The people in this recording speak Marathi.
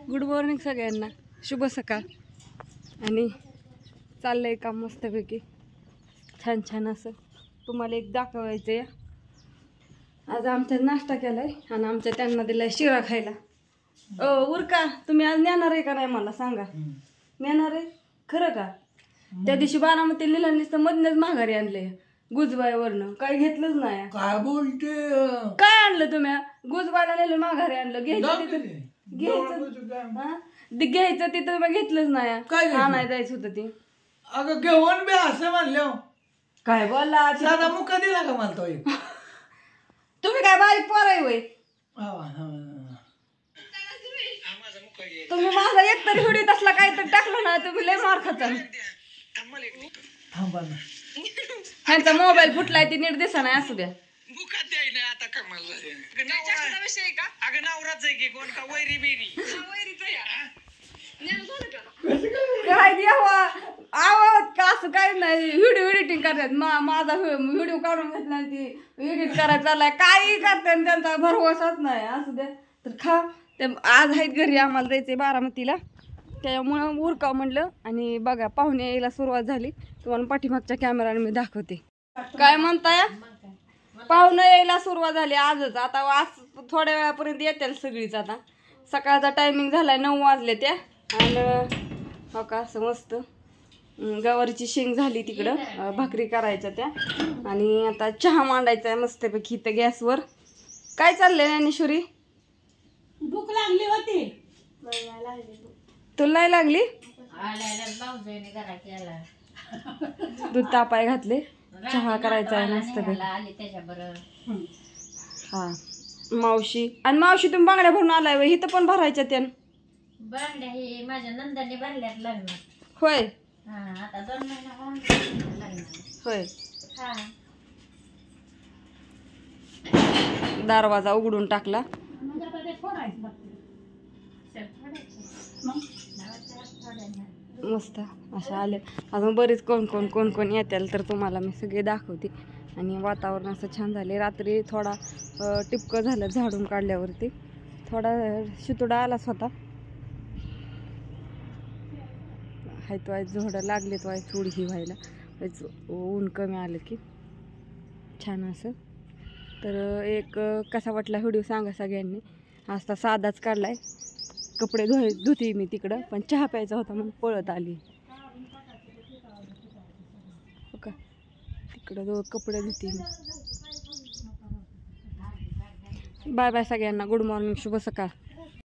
गुड मॉर्निंग सगळ्यांना, शुभ सकाळ. आणि चाललंय काम मस्तपैकी छान छान असं. तुम्हाला एक दाखवायचं आहे. आज आमचा नाश्ता केलाय आणि आमच्या त्यांना दिलाय शिरा खायला. उरका तुम्ही आज नेणार आहे का नाही मला सांगा. नेणार आहे खरं का? त्या दिवशी बारामती लिहिलं नुसतं मधनच माघारी आणले गुजबाईवरनं. काही घेतलंच नाही. काय बोलते? काय आणलं तुम्ही? गुजबाईला नेलं माघारी आणलं. घ्यायचं तिथं तुम्ही घेतलंच नाही. काय आणाय जायचं होतं ते. अगं घेऊन बी असं म्हणलं काय बोलला साधा मुका दिला का मला तो एक? तुम्ही काय बारीक पोर आहे वय? तुम्ही माझा एक तरी व्हिडिओ असला काय तर टाकलं ना तुम्ही लय मार खाता. थांबा ना, ह्यांचा मोबाईल फुटलाय ती नीट दिसा नाही. असू द्या. आता कमाल विषय का? अगं नवराच आहे की कोण का वैरी बिरी काय द्यावा आवाज का असं काय नाही. व्हिडिओ एडिटिंग करतात. माझा व्हिडिओ काढून घेतला ती एडिट करायला चाललाय. काही करतात त्यांचा भरवसाच नाही. असू द्या. तर खा ते. आज आहेत घरी, आम्हाला जायचंय बारामतीला, त्यामुळं उरका म्हणलं. आणि बघा पाहुणे यायला सुरुवात झाली. तुम्हाला पाठीमागच्या कॅमेराने मी दाखवते. काय म्हणताय? पाहुणं यायला सुरुवात झाली आजच. आता आज थोड्या वेळापर्यंत येतील सगळीच. आता सकाळचा टायमिंग झालाय 9 वाजले त्या. आणि हो का असं मस्त गवारीची शेंग झाली तिकडं. भाकरी करायच्या त्या. आणि आता चहा मांडायचा आहे मस्तपैकी इथं गॅसवर. काय चाललंय ज्ञानेश्वरी? भूक लागली होती. तुला नाही लागली? दूध तापाय घातले. चहा करायचा आहे मस्तपैकी. हा मावशी. आणि मावशी तुम्ही बांगड्या भरून आलाय वय? इथं पण भरायच्या त्या बांगड्या हे माझ्या नंदाने भरल्यात लग्नात. होय आता 2 महिना होऊन लग्नात. होय. हा दरवाजा उघडून टाकला. मस्त अशा आले. अजून बरेच कोण कोण येतील तर तुम्हाला मी सगळे दाखवते. आणि वातावरण असं छान झाले. रात्री थोडा टिपकं झालं झाडून काढल्यावरती. थोडा शितोडा आलाच होता. हाय तो आहे झोडं लागले तो आहे थोडी ही व्हायला. ऊन कमी आलं की छान असं. तर एक कसा वाटला व्हिडिओ सांगा सगळ्यांनी. आज तर साधाच काढलाय. कपडे धुते मी तिकडं, पण चहा प्यायचा होता म्हणून पळत आली. हो का तिकडं कपडे धुते मी. बाय बाय सगळ्यांना. गुड मॉर्निंग, शुभ सकाळ.